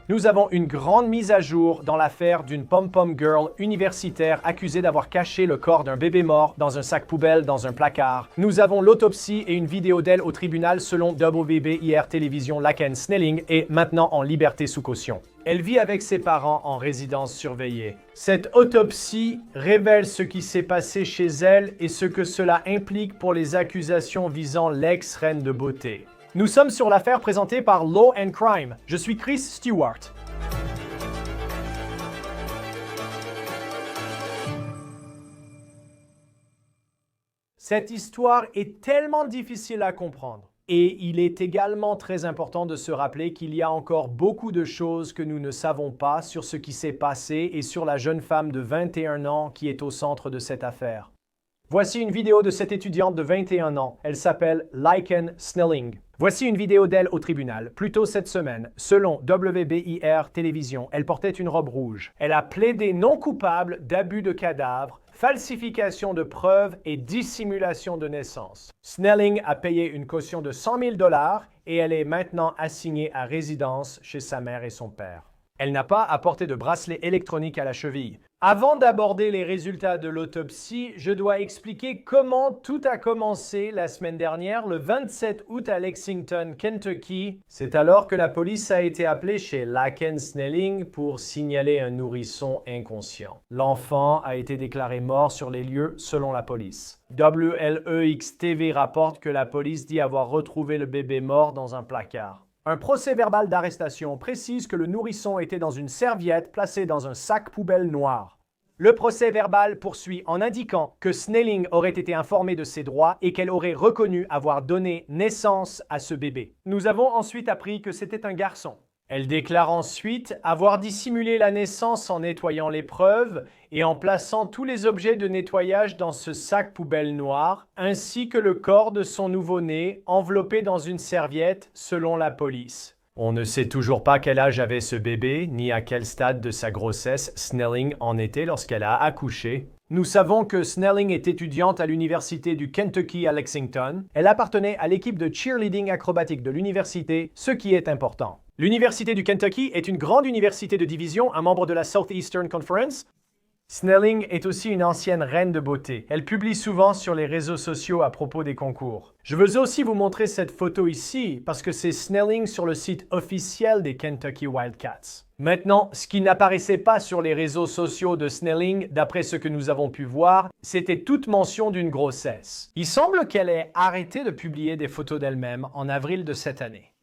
Nous avons une grande mise à jour dans l'affaire d'une pom-pom girl universitaire accusée d'avoir caché le corps d'un bébé mort dans un sac poubelle dans un placard. Nous avons l'autopsie et une vidéo d'elle au tribunal selon WBIR Télévision. Laken Snelling est maintenant en liberté sous caution. Elle vit avec ses parents en résidence surveillée. Cette autopsie révèle ce qui s'est passé chez elle et ce que cela implique pour les accusations visant l'ex-reine de beauté. Nous sommes sur l'affaire présentée par Law and Crime. Je suis Chris Stewart. Cette histoire est tellement difficile à comprendre. Et il est également très important de se rappeler qu'il y a encore beaucoup de choses que nous ne savons pas sur ce qui s'est passé et sur la jeune femme de 21 ans qui est au centre de cette affaire. Voici une vidéo de cette étudiante de 21 ans. Elle s'appelle Laken Snelling. Voici une vidéo d'elle au tribunal. Plus tôt cette semaine, selon WBIR Télévision, elle portait une robe rouge. Elle a plaidé non coupable d'abus de cadavre, falsification de preuves et dissimulation de naissance. Snelling a payé une caution de 100 000 $ et elle est maintenant assignée à résidence chez sa mère et son père. Elle n'a pas apporté de bracelet électronique à la cheville. Avant d'aborder les résultats de l'autopsie, je dois expliquer comment tout a commencé la semaine dernière, le 27 août à Lexington, Kentucky. C'est alors que la police a été appelée chez Laken Snelling pour signaler un nourrisson inconscient. L'enfant a été déclaré mort sur les lieux selon la police. WLEX-TV rapporte que la police dit avoir retrouvé le bébé mort dans un placard. Un procès-verbal d'arrestation précise que le nourrisson était dans une serviette placée dans un sac poubelle noir. Le procès-verbal poursuit en indiquant que Snelling aurait été informée de ses droits et qu'elle aurait reconnu avoir donné naissance à ce bébé. Nous avons ensuite appris que c'était un garçon. Elle déclare ensuite avoir dissimulé la naissance en nettoyant les preuves et en plaçant tous les objets de nettoyage dans ce sac poubelle noir, ainsi que le corps de son nouveau-né enveloppé dans une serviette, selon la police. On ne sait toujours pas quel âge avait ce bébé, ni à quel stade de sa grossesse Snelling en était lorsqu'elle a accouché. Nous savons que Snelling est étudiante à l'université du Kentucky à Lexington. Elle appartenait à l'équipe de cheerleading acrobatique de l'université, ce qui est important. L'Université du Kentucky est une grande université de division, un membre de la Southeastern Conference. Snelling est aussi une ancienne reine de beauté. Elle publie souvent sur les réseaux sociaux à propos des concours. Je veux aussi vous montrer cette photo ici parce que c'est Snelling sur le site officiel des Kentucky Wildcats. Maintenant, ce qui n'apparaissait pas sur les réseaux sociaux de Snelling, d'après ce que nous avons pu voir, c'était toute mention d'une grossesse. Il semble qu'elle ait arrêté de publier des photos d'elle-même en avril de cette année.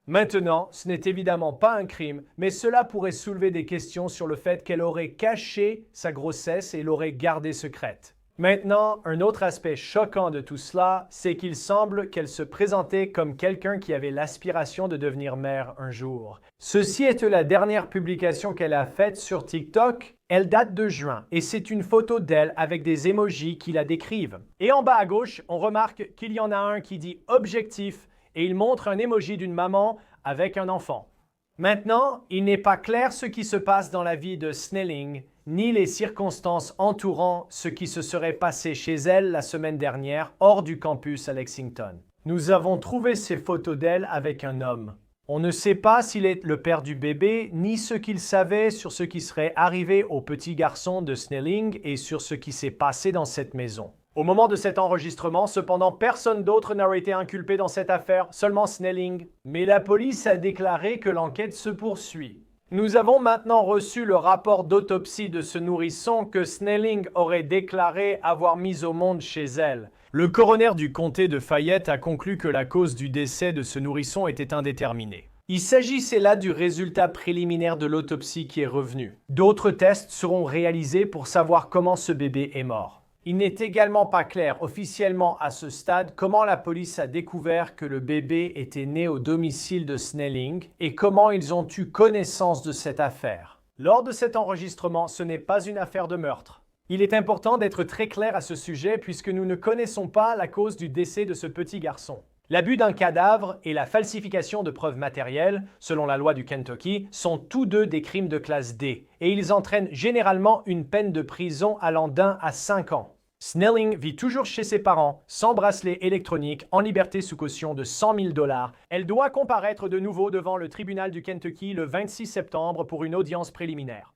Maintenant, ce n'est évidemment pas un crime, mais cela pourrait soulever des questions sur le fait qu'elle aurait caché sa grossesse et l'aurait gardée secrète. Maintenant, un autre aspect choquant de tout cela, c'est qu'il semble qu'elle se présentait comme quelqu'un qui avait l'aspiration de devenir mère un jour. Ceci est la dernière publication qu'elle a faite sur TikTok. Elle date de juin et c'est une photo d'elle avec des emojis qui la décrivent. Et en bas à gauche, on remarque qu'il y en a un qui dit « objectif » et il montre un emoji d'une maman avec un enfant. Maintenant, il n'est pas clair ce qui se passe dans la vie de Snelling, ni les circonstances entourant ce qui se serait passé chez elle la semaine dernière hors du campus à Lexington. Nous avons trouvé ces photos d'elle avec un homme. On ne sait pas s'il est le père du bébé, ni ce qu'il savait sur ce qui serait arrivé au petit garçon de Snelling et sur ce qui s'est passé dans cette maison. Au moment de cet enregistrement, cependant, personne d'autre n'aurait été inculpé dans cette affaire, seulement Snelling. Mais la police a déclaré que l'enquête se poursuit. Nous avons maintenant reçu le rapport d'autopsie de ce nourrisson que Snelling aurait déclaré avoir mis au monde chez elle. Le coroner du comté de Fayette a conclu que la cause du décès de ce nourrisson était indéterminée. Il s'agissait là du résultat préliminaire de l'autopsie qui est revenu. D'autres tests seront réalisés pour savoir comment ce bébé est mort. Il n'est également pas clair officiellement à ce stade comment la police a découvert que le bébé était né au domicile de Snelling et comment ils ont eu connaissance de cette affaire. Lors de cet enregistrement, ce n'est pas une affaire de meurtre. Il est important d'être très clair à ce sujet puisque nous ne connaissons pas la cause du décès de ce petit garçon. L'abus d'un cadavre et la falsification de preuves matérielles, selon la loi du Kentucky, sont tous deux des crimes de classe D et ils entraînent généralement une peine de prison allant d'1 à 5 ans. Snelling vit toujours chez ses parents, sans bracelet électronique, en liberté sous caution de 100 000 $. Elle doit comparaître de nouveau devant le tribunal du Kentucky le 26 septembre pour une audience préliminaire.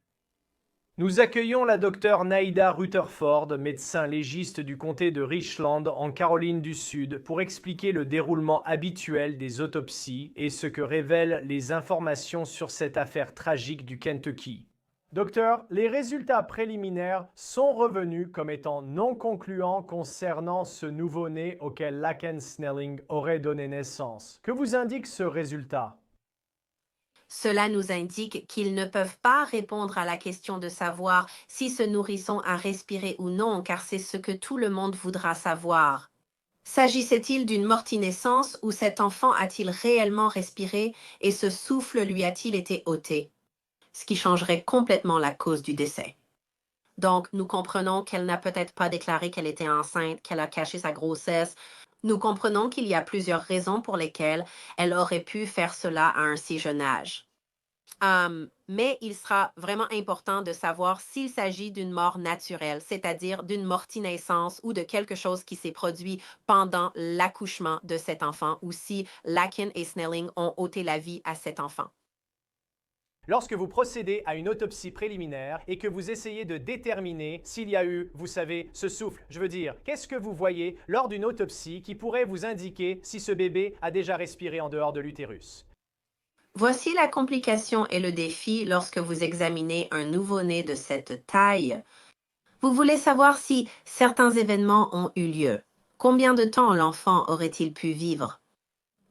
Nous accueillons la docteure Naïda Rutherford, médecin légiste du comté de Richland en Caroline du Sud, pour expliquer le déroulement habituel des autopsies et ce que révèlent les informations sur cette affaire tragique du Kentucky. Docteur, les résultats préliminaires sont revenus comme étant non concluants concernant ce nouveau-né auquel Laken Snelling aurait donné naissance. Que vous indique ce résultat? Cela nous indique qu'ils ne peuvent pas répondre à la question de savoir si ce nourrisson a respiré ou non, car c'est ce que tout le monde voudra savoir. S'agissait-il d'une mortinescence ou cet enfant a-t-il réellement respiré et ce souffle lui a-t-il été ôté? Ce qui changerait complètement la cause du décès. Donc, nous comprenons qu'elle n'a peut-être pas déclaré qu'elle était enceinte, qu'elle a caché sa grossesse. Nous comprenons qu'il y a plusieurs raisons pour lesquelles elle aurait pu faire cela à un si jeune âge. Mais il sera vraiment important de savoir s'il s'agit d'une mort naturelle, c'est-à-dire d'une mortinescence ou de quelque chose qui s'est produit pendant l'accouchement de cet enfant ou si Laken et Snelling ont ôté la vie à cet enfant. Lorsque vous procédez à une autopsie préliminaire et que vous essayez de déterminer s'il y a eu, vous savez, ce souffle, je veux dire, qu'est-ce que vous voyez lors d'une autopsie qui pourrait vous indiquer si ce bébé a déjà respiré en dehors de l'utérus? Voici la complication et le défi lorsque vous examinez un nouveau-né de cette taille. Vous voulez savoir si certains événements ont eu lieu. Combien de temps l'enfant aurait-il pu vivre?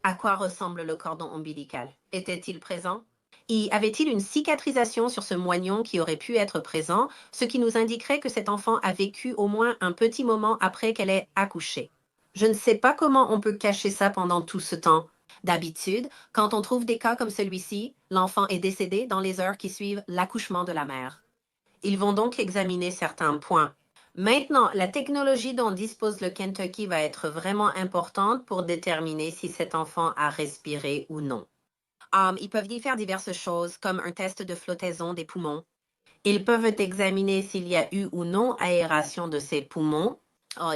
À quoi ressemble le cordon ombilical? Était-il présent? Y avait-il une cicatrisation sur ce moignon qui aurait pu être présent, ce qui nous indiquerait que cet enfant a vécu au moins un petit moment après qu'elle ait accouché? Je ne sais pas comment on peut cacher ça pendant tout ce temps. D'habitude, quand on trouve des cas comme celui-ci, l'enfant est décédé dans les heures qui suivent l'accouchement de la mère. Ils vont donc examiner certains points. Maintenant, la technologie dont dispose le Kentucky va être vraiment importante pour déterminer si cet enfant a respiré ou non. Ils peuvent y faire diverses choses, comme un test de flottaison des poumons. Ils peuvent examiner s'il y a eu ou non aération de ces poumons.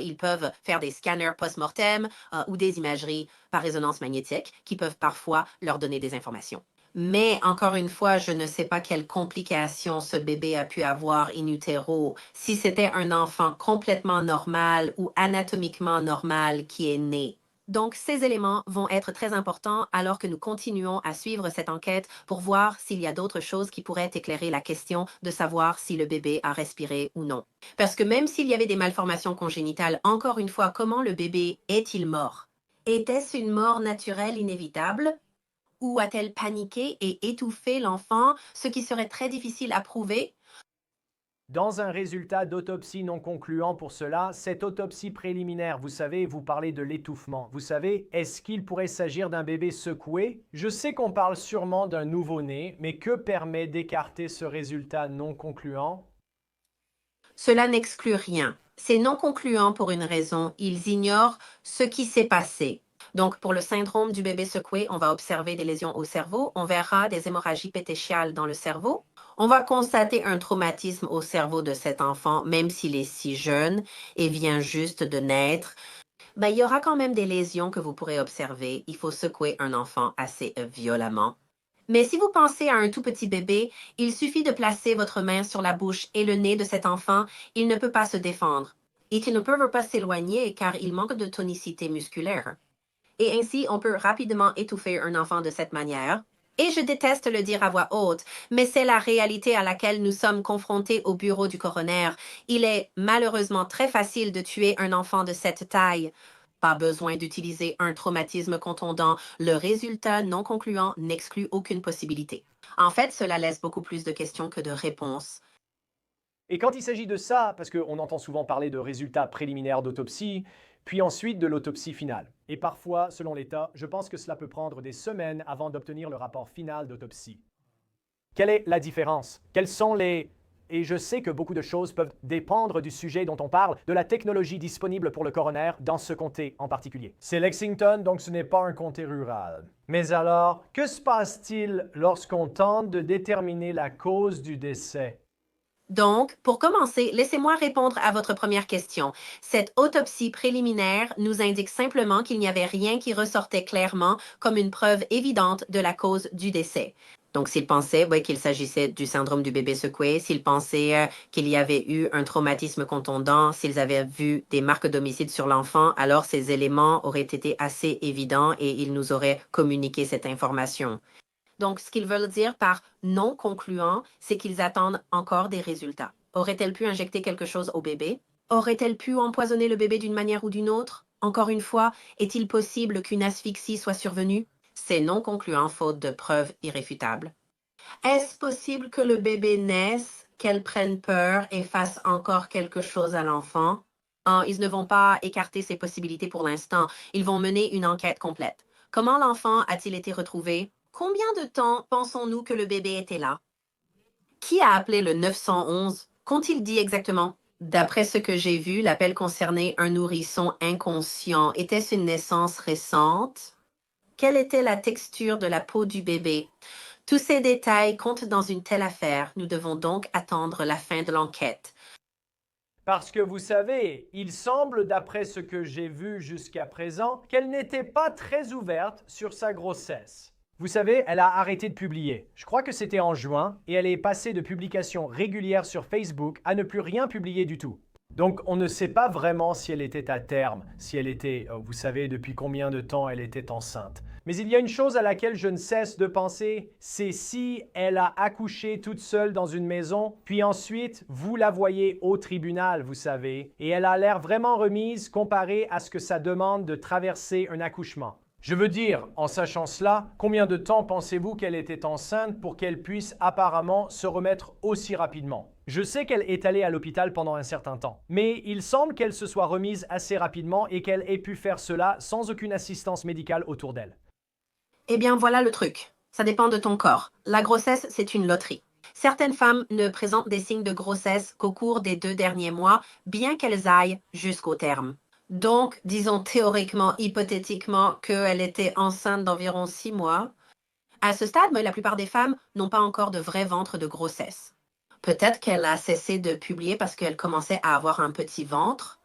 Ils peuvent faire des scanners post-mortem ou des imageries par résonance magnétique qui peuvent parfois leur donner des informations. Mais encore une fois, je ne sais pas quelles complications ce bébé a pu avoir in utero, si c'était un enfant complètement normal ou anatomiquement normal qui est né. Donc, ces éléments vont être très importants alors que nous continuons à suivre cette enquête pour voir s'il y a d'autres choses qui pourraient éclairer la question de savoir si le bébé a respiré ou non. Parce que même s'il y avait des malformations congénitales, encore une fois, comment le bébé est-il mort? Était-ce une mort naturelle inévitable? Ou a-t-elle paniqué et étouffé l'enfant, ce qui serait très difficile à prouver? Dans un résultat d'autopsie non concluant pour cela, cette autopsie préliminaire, vous savez, vous parlez de l'étouffement. Vous savez, est-ce qu'il pourrait s'agir d'un bébé secoué? Je sais qu'on parle sûrement d'un nouveau-né, mais que permet d'écarter ce résultat non concluant? Cela n'exclut rien. C'est non concluant pour une raison. Ils ignorent ce qui s'est passé. Donc, pour le syndrome du bébé secoué, on va observer des lésions au cerveau, on verra des hémorragies pétéchiales dans le cerveau, on va constater un traumatisme au cerveau de cet enfant, même s'il est si jeune et vient juste de naître. Ben, il y aura quand même des lésions que vous pourrez observer. Il faut secouer un enfant assez violemment. Mais si vous pensez à un tout petit bébé, il suffit de placer votre main sur la bouche et le nez de cet enfant, il ne peut pas se défendre. Et il ne peut pas s'éloigner car il manque de tonicité musculaire. Et ainsi, on peut rapidement étouffer un enfant de cette manière. Et je déteste le dire à voix haute, mais c'est la réalité à laquelle nous sommes confrontés au bureau du coroner. Il est malheureusement très facile de tuer un enfant de cette taille. Pas besoin d'utiliser un traumatisme contondant. Le résultat non concluant n'exclut aucune possibilité. En fait, cela laisse beaucoup plus de questions que de réponses. Et quand il s'agit de ça, parce qu'on entend souvent parler de résultats préliminaires d'autopsie, puis ensuite de l'autopsie finale. Et parfois, selon l'État, je pense que cela peut prendre des semaines avant d'obtenir le rapport final d'autopsie. Quelle est la différence? Quels sont les... Et je sais que beaucoup de choses peuvent dépendre du sujet dont on parle, de la technologie disponible pour le coroner dans ce comté en particulier. C'est Lexington, donc ce n'est pas un comté rural. Mais alors, que se passe-t-il lorsqu'on tente de déterminer la cause du décès? Donc, pour commencer, laissez-moi répondre à votre première question. Cette autopsie préliminaire nous indique simplement qu'il n'y avait rien qui ressortait clairement comme une preuve évidente de la cause du décès. Donc, s'ils pensaient qu'il s'agissait du syndrome du bébé secoué, s'ils pensaient qu'il y avait eu un traumatisme contondant, s'ils avaient vu des marques d'homicide sur l'enfant, alors ces éléments auraient été assez évidents et ils nous auraient communiqué cette information. Donc, ce qu'ils veulent dire par non concluant, c'est qu'ils attendent encore des résultats. Aurait-elle pu injecter quelque chose au bébé? Aurait-elle pu empoisonner le bébé d'une manière ou d'une autre? Encore une fois, est-il possible qu'une asphyxie soit survenue? C'est non concluant faute de preuves irréfutables. Est-ce possible que le bébé naisse, qu'elle prenne peur et fasse encore quelque chose à l'enfant? Ils ne vont pas écarter ces possibilités pour l'instant. Ils vont mener une enquête complète. Comment l'enfant a-t-il été retrouvé? Combien de temps pensons-nous que le bébé était là? Qui a appelé le 911? Qu'ont-ils dit exactement? D'après ce que j'ai vu, l'appel concernait un nourrisson inconscient. Était-ce une naissance récente? Quelle était la texture de la peau du bébé? Tous ces détails comptent dans une telle affaire. Nous devons donc attendre la fin de l'enquête. Parce que vous savez, il semble, d'après ce que j'ai vu jusqu'à présent, qu'elle n'était pas très ouverte sur sa grossesse. Vous savez, elle a arrêté de publier. Je crois que c'était en juin, et elle est passée de publications régulières sur Facebook à ne plus rien publier du tout. Donc on ne sait pas vraiment si elle était à terme, si elle était, vous savez, depuis combien de temps elle était enceinte. Mais il y a une chose à laquelle je ne cesse de penser, c'est si elle a accouché toute seule dans une maison, puis ensuite vous la voyez au tribunal, vous savez, et elle a l'air vraiment remise comparée à ce que ça demande de traverser un accouchement. Je veux dire, en sachant cela, combien de temps pensez-vous qu'elle était enceinte pour qu'elle puisse apparemment se remettre aussi rapidement? Je sais qu'elle est allée à l'hôpital pendant un certain temps, mais il semble qu'elle se soit remise assez rapidement et qu'elle ait pu faire cela sans aucune assistance médicale autour d'elle. Eh bien, voilà le truc. Ça dépend de ton corps. La grossesse, c'est une loterie. Certaines femmes ne présentent des signes de grossesse qu'au cours des 2 derniers mois, bien qu'elles aillent jusqu'au terme. Donc, disons théoriquement, hypothétiquement, qu'elle était enceinte d'environ 6 mois. À ce stade, mais la plupart des femmes n'ont pas encore de vrai ventre de grossesse. Peut-être qu'elle a cessé de publier parce qu'elle commençait à avoir un petit ventre.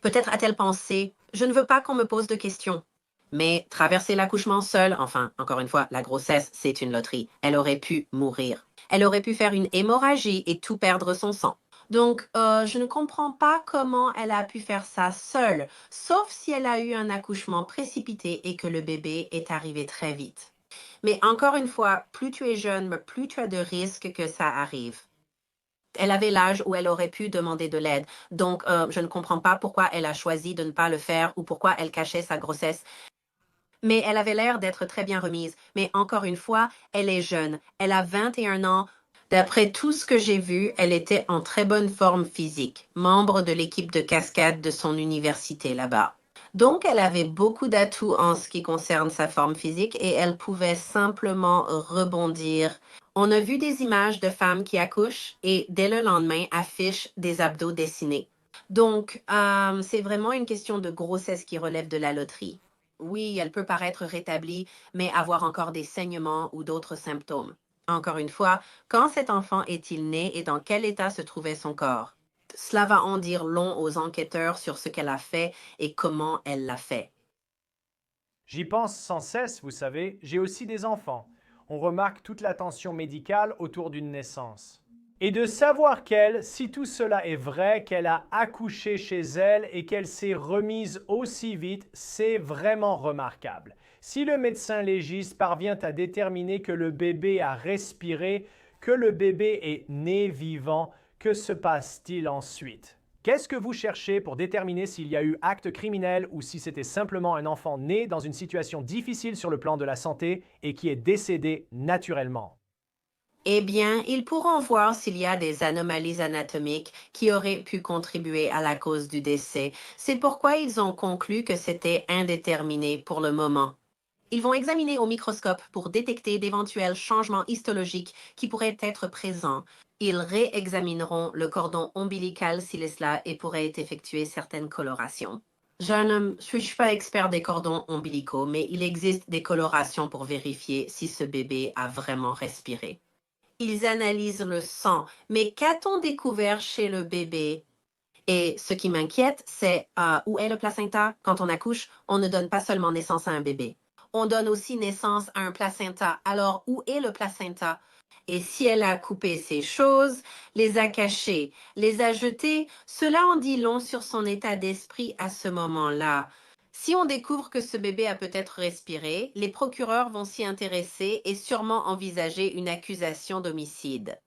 Peut-être a-t-elle pensé, je ne veux pas qu'on me pose de questions. Mais traverser l'accouchement seule, enfin, encore une fois, la grossesse, c'est une loterie. Elle aurait pu mourir. Elle aurait pu faire une hémorragie et tout perdre son sang. Donc, je ne comprends pas comment elle a pu faire ça seule, sauf si elle a eu un accouchement précipité et que le bébé est arrivé très vite. Mais encore une fois, plus tu es jeune, plus tu as de risques que ça arrive. Elle avait l'âge où elle aurait pu demander de l'aide. Donc, je ne comprends pas pourquoi elle a choisi de ne pas le faire ou pourquoi elle cachait sa grossesse. Mais elle avait l'air d'être très bien remise. Mais encore une fois, elle est jeune. Elle a 21 ans. D'après tout ce que j'ai vu, elle était en très bonne forme physique, membre de l'équipe de cascade de son université là-bas. Donc, elle avait beaucoup d'atouts en ce qui concerne sa forme physique et elle pouvait simplement rebondir. On a vu des images de femmes qui accouchent et dès le lendemain affichent des abdos dessinés. Donc, c'est vraiment une question de grossesse qui relève de la loterie. Oui, elle peut paraître rétablie, mais avoir encore des saignements ou d'autres symptômes. Encore une fois, quand cet enfant est-il né et dans quel état se trouvait son corps? Cela va en dire long aux enquêteurs sur ce qu'elle a fait et comment elle l'a fait. J'y pense sans cesse, vous savez, j'ai aussi des enfants. On remarque toute l'attention médicale autour d'une naissance. Et de savoir qu'elle, si tout cela est vrai, qu'elle a accouché chez elle et qu'elle s'est remise aussi vite, c'est vraiment remarquable. Si le médecin légiste parvient à déterminer que le bébé a respiré, que le bébé est né vivant, que se passe-t-il ensuite? Qu'est-ce que vous cherchez pour déterminer s'il y a eu acte criminel ou si c'était simplement un enfant né dans une situation difficile sur le plan de la santé et qui est décédé naturellement? Eh bien, ils pourront voir s'il y a des anomalies anatomiques qui auraient pu contribuer à la cause du décès. C'est pourquoi ils ont conclu que c'était indéterminé pour le moment. Ils vont examiner au microscope pour détecter d'éventuels changements histologiques qui pourraient être présents. Ils réexamineront le cordon ombilical s'il est là et pourraient effectuer certaines colorations. Je ne suis pas expert des cordons ombilicaux, mais il existe des colorations pour vérifier si ce bébé a vraiment respiré. Ils analysent le sang. Mais qu'a-t-on découvert chez le bébé? Et ce qui m'inquiète, c'est où est le placenta? Quand on accouche, on ne donne pas seulement naissance à un bébé. On donne aussi naissance à un placenta. Alors, où est le placenta? Et si elle a coupé ces choses, les a cachées, les a jetées, cela en dit long sur son état d'esprit à ce moment-là. Si on découvre que ce bébé a peut-être respiré, les procureurs vont s'y intéresser et sûrement envisager une accusation d'homicide.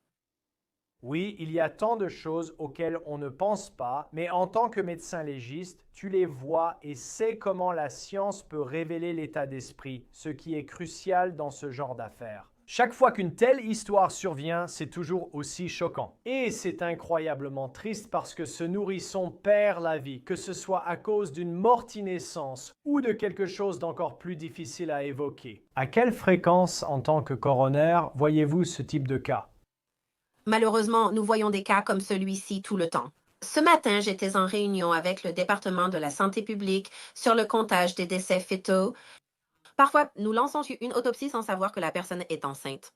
Oui, il y a tant de choses auxquelles on ne pense pas, mais en tant que médecin légiste, tu les vois et sais comment la science peut révéler l'état d'esprit, ce qui est crucial dans ce genre d'affaires. Chaque fois qu'une telle histoire survient, c'est toujours aussi choquant. Et c'est incroyablement triste parce que ce nourrisson perd la vie, que ce soit à cause d'une morti-naissance ou de quelque chose d'encore plus difficile à évoquer. À quelle fréquence, en tant que coroner, voyez-vous ce type de cas? Malheureusement, nous voyons des cas comme celui-ci tout le temps. Ce matin, j'étais en réunion avec le département de la santé publique sur le comptage des décès fœtaux. Parfois, nous lançons une autopsie sans savoir que la personne est enceinte.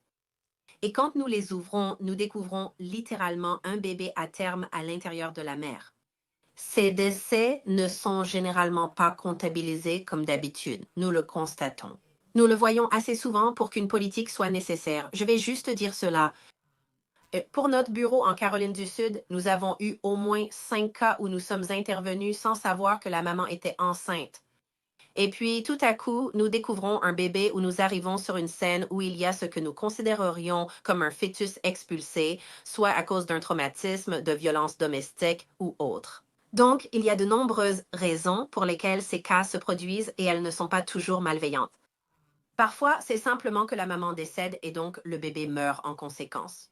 Et quand nous les ouvrons, nous découvrons littéralement un bébé à terme à l'intérieur de la mère. Ces décès ne sont généralement pas comptabilisés comme d'habitude. Nous le constatons. Nous le voyons assez souvent pour qu'une politique soit nécessaire. Je vais juste dire cela. Pour notre bureau en Caroline du Sud, nous avons eu au moins 5 cas où nous sommes intervenus sans savoir que la maman était enceinte. Et puis, tout à coup, nous découvrons un bébé où nous arrivons sur une scène où il y a ce que nous considérerions comme un fœtus expulsé, soit à cause d'un traumatisme, de violence domestique ou autre. Donc, il y a de nombreuses raisons pour lesquelles ces cas se produisent et elles ne sont pas toujours malveillantes. Parfois, c'est simplement que la maman décède et donc le bébé meurt en conséquence.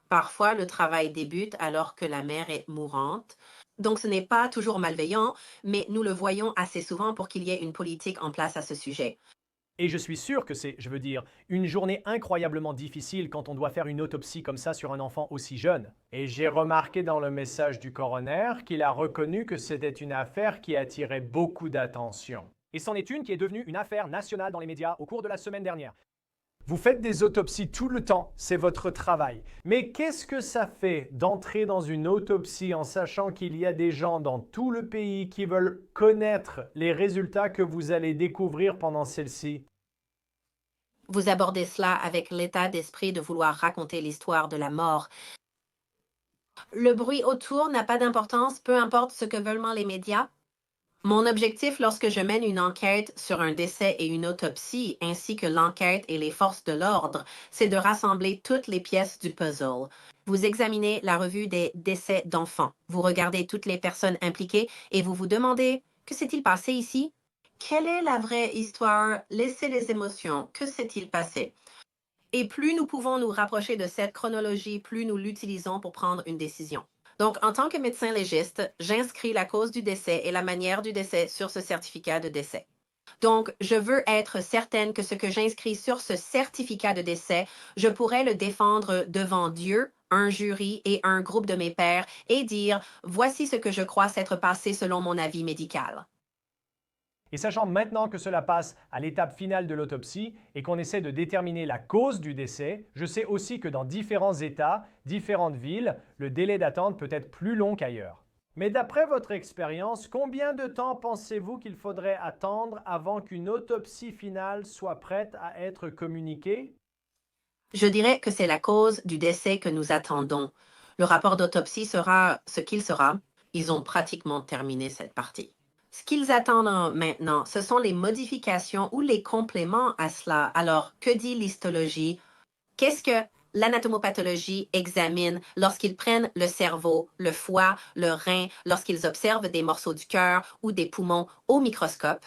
Parfois, le travail débute alors que la mère est mourante. Donc, ce n'est pas toujours malveillant, mais nous le voyons assez souvent pour qu'il y ait une politique en place à ce sujet. Et je suis sûr que c'est, je veux dire, une journée incroyablement difficile quand on doit faire une autopsie comme ça sur un enfant aussi jeune. Et j'ai remarqué dans le message du coroner qu'il a reconnu que c'était une affaire qui attirait beaucoup d'attention. Et c'en est une qui est devenue une affaire nationale dans les médias au cours de la semaine dernière. Vous faites des autopsies tout le temps, c'est votre travail. Mais qu'est-ce que ça fait d'entrer dans une autopsie en sachant qu'il y a des gens dans tout le pays qui veulent connaître les résultats que vous allez découvrir pendant celle-ci? Vous abordez cela avec l'état d'esprit de vouloir raconter l'histoire de la mort. Le bruit autour n'a pas d'importance, peu importe ce que veulent les médias. Mon objectif lorsque je mène une enquête sur un décès et une autopsie, ainsi que l'enquête et les forces de l'ordre, c'est de rassembler toutes les pièces du puzzle. Vous examinez la revue des décès d'enfants, vous regardez toutes les personnes impliquées et vous vous demandez, que s'est-il passé ici? Quelle est la vraie histoire? Laissez les émotions. Que s'est-il passé? Et plus nous pouvons nous rapprocher de cette chronologie, plus nous l'utilisons pour prendre une décision. Donc, en tant que médecin légiste, j'inscris la cause du décès et la manière du décès sur ce certificat de décès. Donc, je veux être certaine que ce que j'inscris sur ce certificat de décès, je pourrais le défendre devant Dieu, un jury et un groupe de mes pairs et dire, voici ce que je crois s'être passé selon mon avis médical. Et sachant maintenant que cela passe à l'étape finale de l'autopsie et qu'on essaie de déterminer la cause du décès, je sais aussi que dans différents États, différentes villes, le délai d'attente peut être plus long qu'ailleurs. Mais d'après votre expérience, combien de temps pensez-vous qu'il faudrait attendre avant qu'une autopsie finale soit prête à être communiquée? Je dirais que c'est la cause du décès que nous attendons. Le rapport d'autopsie sera ce qu'il sera. Ils ont pratiquement terminé cette partie. Ce qu'ils attendent maintenant, ce sont les modifications ou les compléments à cela. Alors, que dit l'histologie? Qu'est-ce que l'anatomopathologie examine lorsqu'ils prennent le cerveau, le foie, le rein, lorsqu'ils observent des morceaux du cœur ou des poumons au microscope?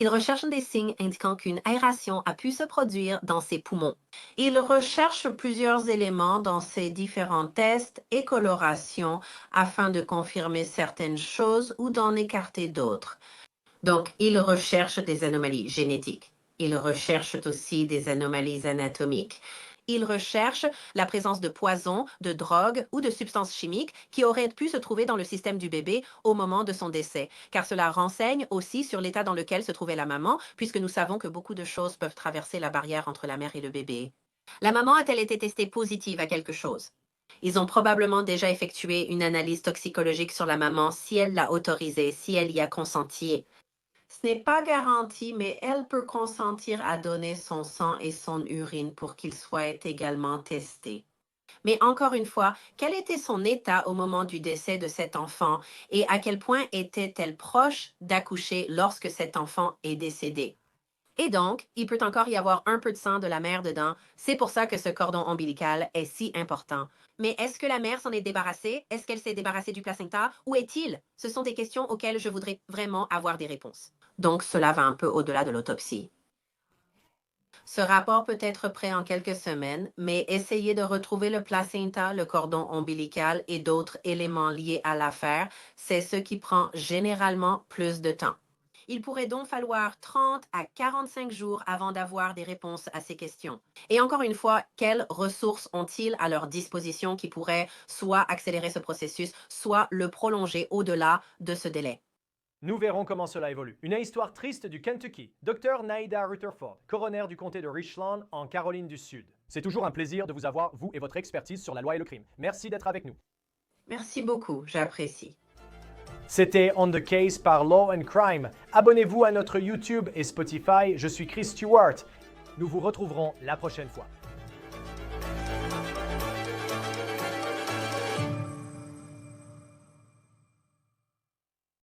Ils recherchent des signes indiquant qu'une aération a pu se produire dans ces poumons. Ils recherchent plusieurs éléments dans ces différents tests et colorations afin de confirmer certaines choses ou d'en écarter d'autres. Donc, ils recherchent des anomalies génétiques. Ils recherchent aussi des anomalies anatomiques. Ils recherchent la présence de poisons, de drogues ou de substances chimiques qui auraient pu se trouver dans le système du bébé au moment de son décès, car cela renseigne aussi sur l'état dans lequel se trouvait la maman, puisque nous savons que beaucoup de choses peuvent traverser la barrière entre la mère et le bébé. La maman a-t-elle été testée positive à quelque chose? Ils ont probablement déjà effectué une analyse toxicologique sur la maman si elle l'a autorisée, si elle y a consenti. Ce n'est pas garanti, mais elle peut consentir à donner son sang et son urine pour qu'ils soient également testés. Mais encore une fois, quel était son état au moment du décès de cet enfant et à quel point était-elle proche d'accoucher lorsque cet enfant est décédé? Et donc, il peut encore y avoir un peu de sang de la mère dedans. C'est pour ça que ce cordon ombilical est si important. Mais est-ce que la mère s'en est débarrassée? Est-ce qu'elle s'est débarrassée du placenta? Où est-il? Ce sont des questions auxquelles je voudrais vraiment avoir des réponses. Donc, cela va un peu au-delà de l'autopsie. Ce rapport peut être prêt en quelques semaines, mais essayez de retrouver le placenta, le cordon ombilical et d'autres éléments liés à l'affaire, c'est ce qui prend généralement plus de temps. Il pourrait donc falloir 30 à 45 jours avant d'avoir des réponses à ces questions. Et encore une fois, quelles ressources ont-ils à leur disposition qui pourraient soit accélérer ce processus, soit le prolonger au-delà de ce délai? Nous verrons comment cela évolue. Une histoire triste du Kentucky. Dr Naïda Rutherford, coroner du comté de Richland en Caroline du Sud. C'est toujours un plaisir de vous avoir, vous et votre expertise sur la loi et le crime. Merci d'être avec nous. Merci beaucoup, j'apprécie. C'était On the Case par Law and Crime. Abonnez-vous à notre YouTube et Spotify. Je suis Chris Stewart. Nous vous retrouverons la prochaine fois.